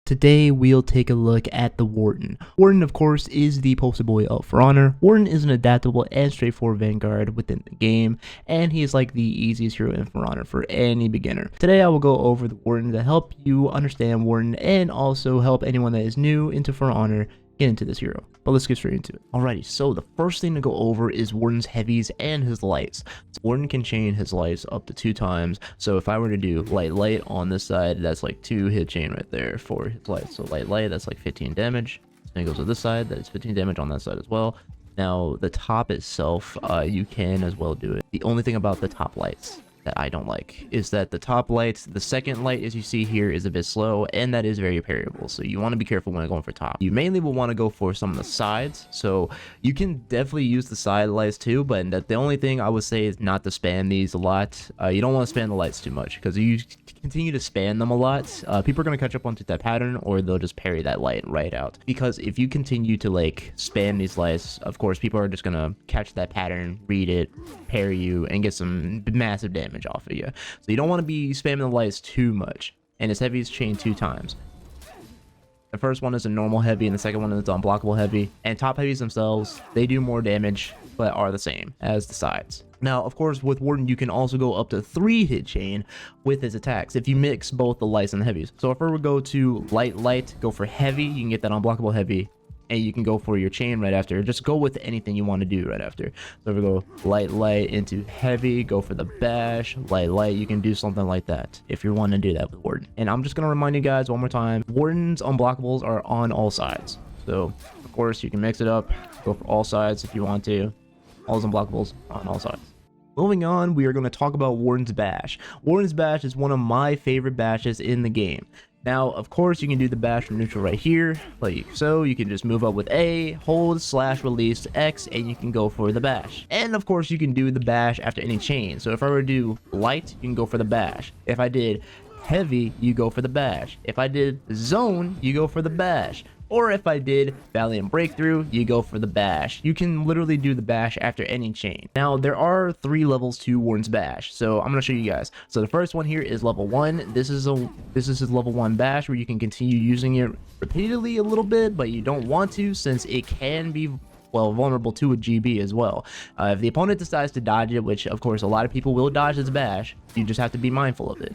Today we'll take a look at the Warden. Warden, of course, is the poster boy of For Honor. Warden is an adaptable and straightforward vanguard within the game, and he is like the easiest hero in For Honor for any beginner. Today I will go over the Warden to help you understand Warden and also help anyone that is new into For Honor get into this hero. But let's get straight into it. Alrighty, so the first thing to go over is Warden's heavies and his lights. So Warden can chain his lights up to 2 times. So if I were to do light on this side, that's like 2 hit chain right there for his lights. So light, that's like 15 damage. Then it goes to this side, that's 15 damage on that side as well. Now the top itself, you can as well do it. The only thing about the top lights that I don't like is that the top lights, the second light as you see here, is a bit slow, and that is very variable, so you want to be careful when going for top. You mainly will want to go for some of the sides, so you can definitely use the side lights too, but the only thing I would say is not to spam these a lot. You don't want to spam the lights too much, because you continue to spam them a lot, people are going to catch up onto that pattern, or they'll just parry that light right out. Because if you continue to like spam these lights, of course people are just going to catch that pattern, read it, parry you, and get some massive damage off of you. So you don't want to be spamming the lights too much. And his heavy is chained 2 times. The first one is a normal heavy, and the second one is unblockable heavy. And top heavies themselves, they do more damage, but are the same as the sides. Now, of course, with Warden, you can also go up to 3 hit chain with his attacks if you mix both the lights and the heavies. So if I were to go to light, go for heavy, you can get that unblockable heavy, and you can go for your chain right after. Just go with anything you want to do right after. So if we go light into heavy, go for the bash, light, you can do something like that if you want to do that with Warden. And I'm just going to remind you guys one more time, Warden's unblockables are on all sides. So of course you can mix it up, go for all sides if you want to. All his unblockables on all sides. Moving on, we are going to talk about Warden's bash. Warden's bash is one of my favorite bashes in the game. Now, of course, you can do the bash from neutral right here, like so. You can just move up with A, hold, / release X, and you can go for the bash. And of course, you can do the bash after any chain. So if I were to do light, you can go for the bash. If I did heavy, you go for the bash. If I did zone, you go for the bash. Or if I did Valiant Breakthrough, you go for the bash. You can literally do the bash after any chain. Now, there are 3 levels to Warden's bash, so I'm going to show you guys. So the first one here is level 1. This is his level 1 bash, where you can continue using it repeatedly a little bit, but you don't want to, since it can be, well, vulnerable to a GB as well. If the opponent decides to dodge it, which of course a lot of people will dodge this bash, you just have to be mindful of it.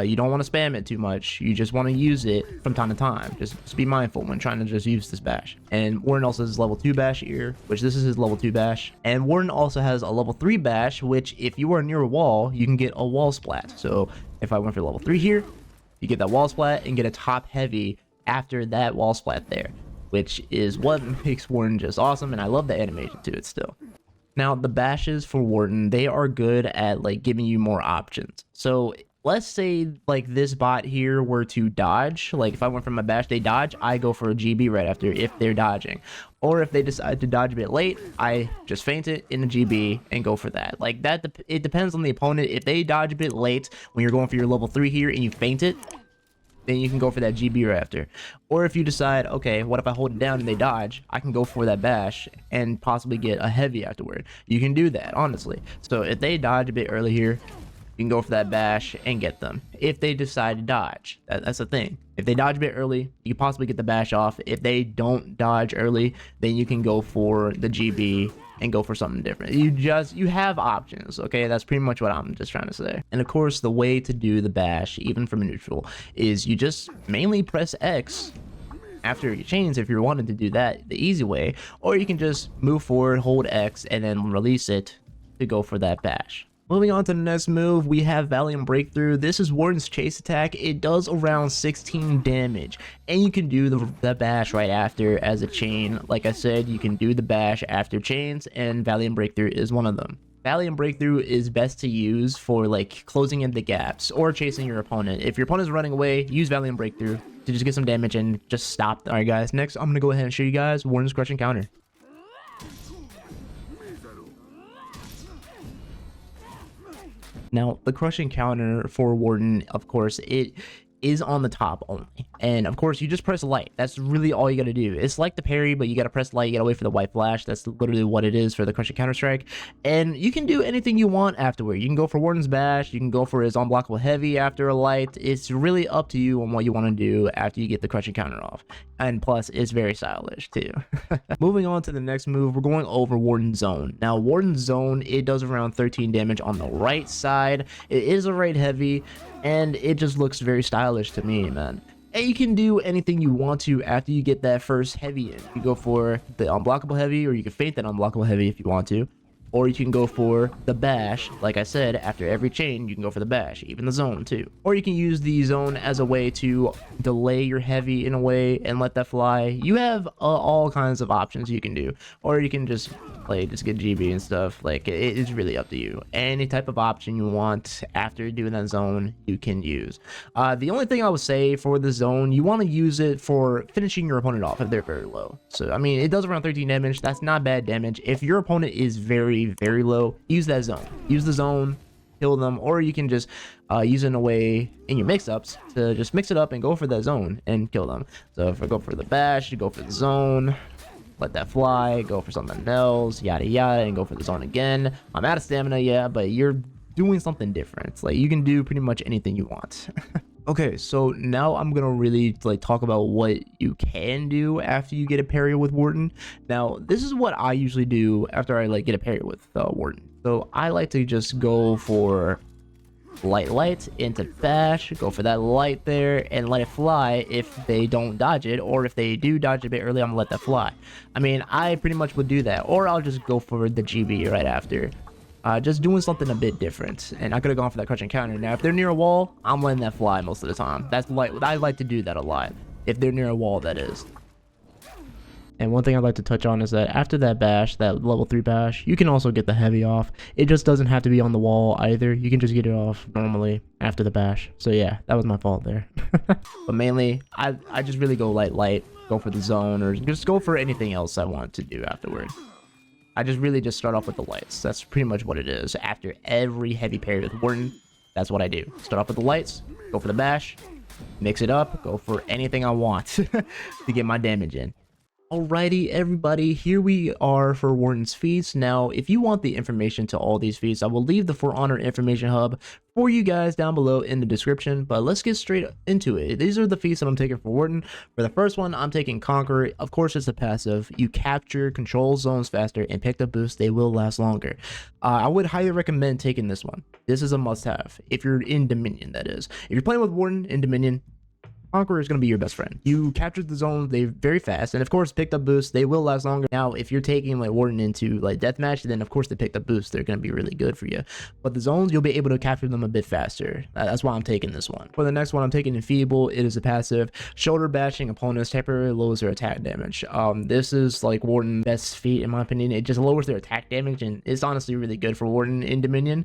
You don't want to spam it too much. You just want to use it from time to time. Just be mindful when trying to just use this bash. And Warden also has level 2 bash here, which this is his level 2 bash. And Warden also has a level 3 bash, which if you are near a wall, you can get a wall splat. So if I went for level 3 here, you get that wall splat and get a top heavy after that wall splat there, which is what makes Warden just awesome. And I love the animation to it still. Now, the bashes for Warden, they are good at like giving you more options. So let's say like this bot here were to dodge, like if I went for my bash, they dodge, I go for a GB right after if they're dodging. Or if they decide to dodge a bit late, I just feint it in a GB and go for that. Like that, it depends on the opponent. If they dodge a bit late when you're going for your level 3 here and you feint it, then you can go for that GB right after. Or if you decide, okay, what if I hold it down and they dodge, I can go for that bash and possibly get a heavy afterward. You can do that, honestly. So if they dodge a bit early here, you can go for that bash and get them. If they decide to dodge, that's the thing. If they dodge a bit early, you can possibly get the bash off. If they don't dodge early, then you can go for the GB and go for something different. You have options, okay? That's pretty much what I'm just trying to say. And of course, the way to do the bash, even from a neutral, is you just mainly press X after your chains if you're wanting to do that the easy way, or you can just move forward, hold X, and then release it to go for that bash. Moving on to the next move, we have Valiant Breakthrough. This is Warden's chase attack. It does around 16 damage, and you can do the bash right after as a chain. Like I said, you can do the bash after chains, and Valiant Breakthrough is one of them. Valiant Breakthrough is best to use for like closing in the gaps or chasing your opponent. If your opponent is running away, use Valiant Breakthrough to just get some damage and just stop. All right, guys, next I'm going to go ahead and show you guys Warden's crushing counter. Now, the crushing counter for Warden, of course, it is on the top only. And of course, you just press light. That's really all you gotta do. It's like the parry, but you gotta press light. You gotta wait for the white flash. That's literally what it is for the crushing counter strike. And you can do anything you want afterward. You can go for Warden's bash. You can go for his unblockable heavy after a light. It's really up to you on what you want to do after you get the crushing counter off. And plus, it's very stylish too. Moving on to the next move, we're going over Warden Zone. Now, Warden Zone, it does around 13 damage on the right side. It is a right heavy, and it just looks very stylish to me, man. And you can do anything you want to after you get that first heavy in. You go for the unblockable heavy, or you can feint that unblockable heavy if you want to. Or you can go for the bash. Like I said, after every chain, you can go for the bash, even the zone too. Or you can use the zone as a way to delay your heavy in a way and let that fly. You have all kinds of options you can do. Or you can just get GB and stuff. Like, it's really up to you. Any type of option you want after doing that zone, you can use. The only thing I would say for the zone, you want to use it for finishing your opponent off if they're very low. So, I mean, it does around 13 damage. That's not bad damage. If your opponent is very low, use that zone. Use the zone, kill them, or you can just use it in a way in your mix-ups to just mix it up and go for that zone and kill them. So if I go for the bash, you go for the zone, let that fly, go for something else, yada yada, and go for the zone again. I'm out of stamina, yeah, but you're doing something different. Like, you can do pretty much anything you want. Okay, so now I'm gonna really talk about what you can do after you get a parry with Warden. Now, this is what I usually do after I get a parry with Warden. So I like to just go for light into bash, go for that light there, and let it fly if they don't dodge it, or if they do dodge it a bit early, I'm gonna let that fly. I mean, I pretty much would do that, or I'll just go for the GB right after. Just doing something a bit different, and I could have gone for that crushing counter. Now, if they're near a wall, I'm letting that fly most of the time. I like to do that a lot. If they're near a wall, that is. And one thing I'd like to touch on is that after that bash, that level 3 bash, you can also get the heavy off. It just doesn't have to be on the wall either. You can just get it off normally after the bash. So yeah, that was my fault there. But mainly, I just really go light, go for the zone, or just go for anything else I want to do afterward. I really just start off with the lights. That's pretty much what it is. After every heavy parry with Warden, that's what I do. Start off with the lights, go for the bash, mix it up, go for anything I want to get my damage in. Alrighty, everybody, here we are for Warden's feats. Now, if you want the information to all these feats, I will leave the For Honor information hub for you guys down below in the description, but let's get straight into it. These are the feats that I'm taking for Warden. For the first one, I'm taking Conqueror. Of course, it's a passive. You capture, control zones faster, and pick up boosts. They will last longer. I would highly recommend taking this one. This is a must-have, if you're in Dominion, that is. If you're playing with Warden in Dominion, Conqueror is going to be your best friend. You captured the zone, they're very fast, and of course picked up boosts, they will last longer. Now if you're taking Warden into deathmatch, then of course the picked up boosts, they're going to be really good for you, but the zones, you'll be able to capture them a bit faster. That's why I'm taking this one. For the next one, I'm taking Enfeeble. It is a passive. Shoulder bashing opponents temporarily lowers their attack damage. This is Warden's best feat in my opinion. It just lowers their attack damage, and it's honestly really good for Warden in Dominion.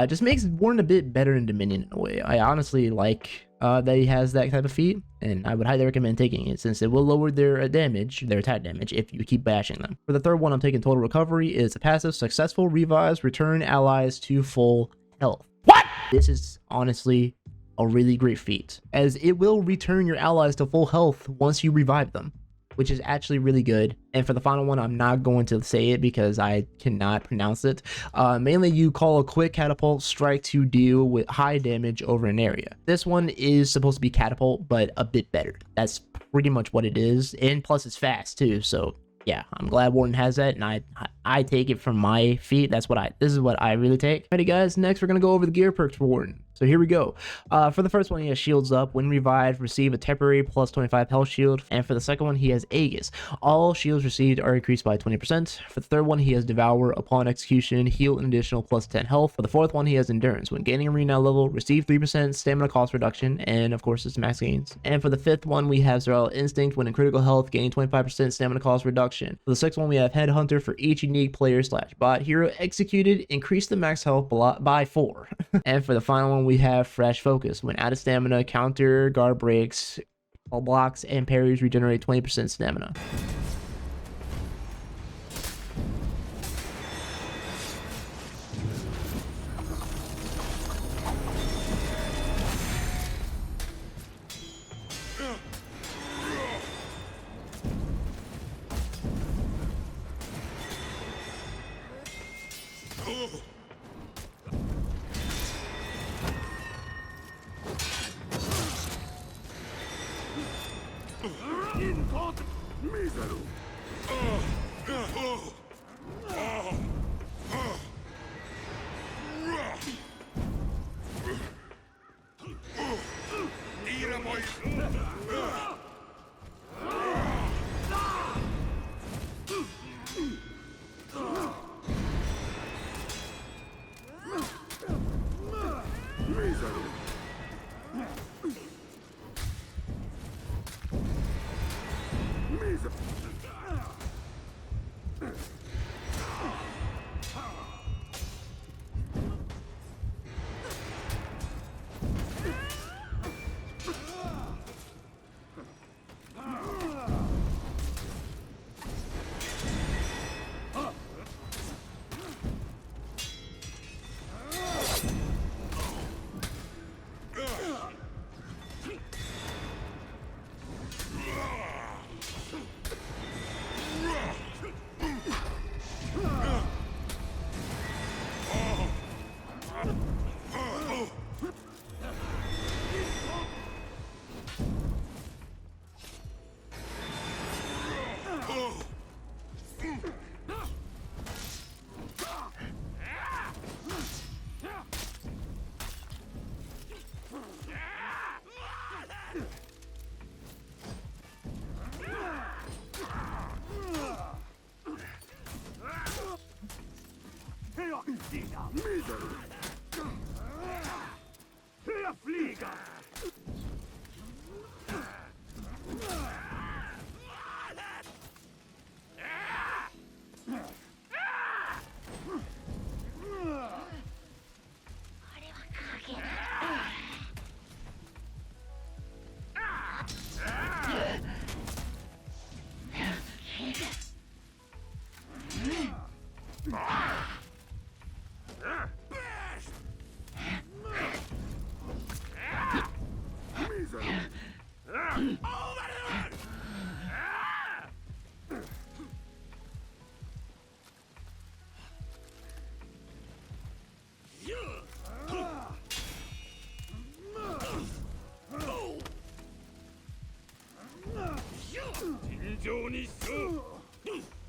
Just makes Warden a bit better in Dominion in a way. I honestly like that he has that type of feat, and I would highly recommend taking it since it will lower their attack damage if you keep bashing them. For the third one, I'm taking Total Recovery. It's a passive. Successful revives return allies to full health. What? This is honestly a really great feat, as it will return your allies to full health once you revive them, which is actually really good. And for the final one, I'm not going to say it because I cannot pronounce it. Mainly, you call a quick catapult strike to deal with high damage over an area. This one is supposed to be catapult, but a bit better. That's pretty much what it is. And plus, it's fast too. So yeah, I'm glad Warden has that, and I take it from my feet. This is what I really take. Alrighty guys, next we're gonna go over the gear perks for Warden. So here we go. For the first one, he has shields up. When revived, receive a temporary plus 25 health shield. And for the second one, he has Aegis. All shields received are increased by 20%. For the third one, he has Devour. Upon execution, heal an additional plus 10 health. For the fourth one, he has Endurance. When gaining a renown level, receive 3% stamina cost reduction, and of course, it's max gains. And for the fifth one, we have Survival Instinct. When in critical health, gain 25% stamina cost reduction. For the sixth one, we have Headhunter. For each unique player/bot hero executed, increase the max health by 4. And for the final one, we have Fresh Focus. When out of stamina, counter guard breaks, all blocks and parries regenerate 20% stamina.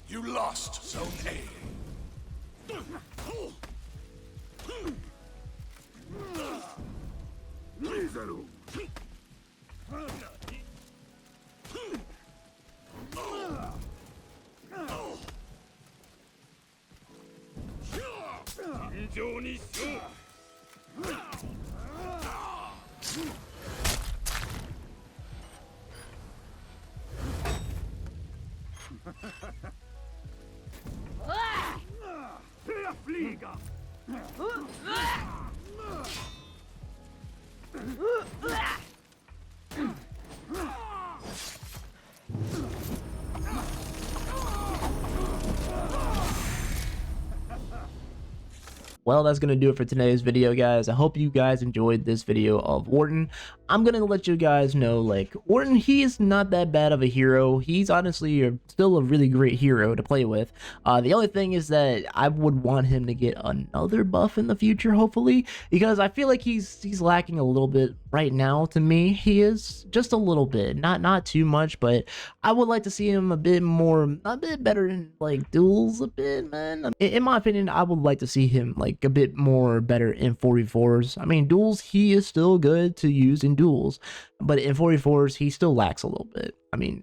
You lost Zone A. Well, that's going to do it for today's video, guys. I hope you guys enjoyed this video of Warden. I'm going to let you guys know, like, Warden, he is not that bad of a hero. He's honestly still a really great hero to play with. The only thing is that I would want him to get another buff in the future, hopefully, because I feel like he's lacking a little bit right now. To me, he is just a little bit, not too much, but I would like to see him a bit better in like duels a bit, man. In my opinion, I would like to see him like a bit more better in 4v4s. I mean, duels, he is still good to use in duels, but in 4v4s, he still lacks a little bit. I mean,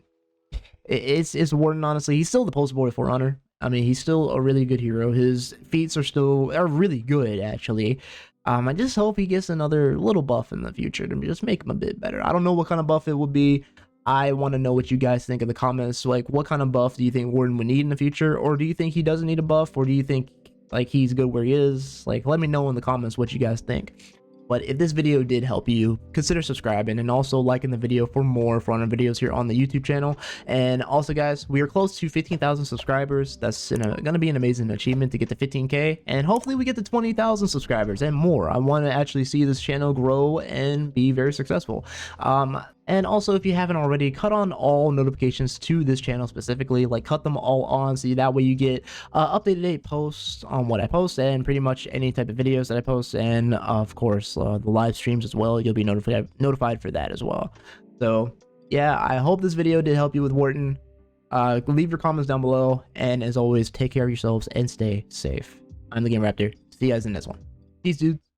it's Warden, honestly. He's still the poster boy for Honor. I mean, he's still a really good hero. His feats are really good, actually. I just hope he gets another little buff in the future to just make him a bit better. I don't know what kind of buff it would be. I want to know what you guys think in the comments. Like, what kind of buff do you think Warden would need in the future? Or do you think he doesn't need a buff? Or do you think like he's good where he is? Like, let me know in the comments what you guys think. But if this video did help you, consider subscribing and also liking the video for more For Honor videos here on the YouTube channel. And also, guys, we are close to 15,000 subscribers. That's gonna be an amazing achievement to get to 15K, and hopefully we get to 20,000 subscribers and more. I want to actually see this channel grow and be very successful. And also, if you haven't already, cut on all notifications to this channel specifically, like cut them all on, so that way you get up-to-date posts on what I post and pretty much any type of videos that I post, and of course the live streams as well. You'll be notified for that as well. So yeah, I hope this video did help you with Warden. Leave your comments down below, and as always, take care of yourselves and stay safe. I'm the Game Raptor. See you guys in the next one. Peace, dudes.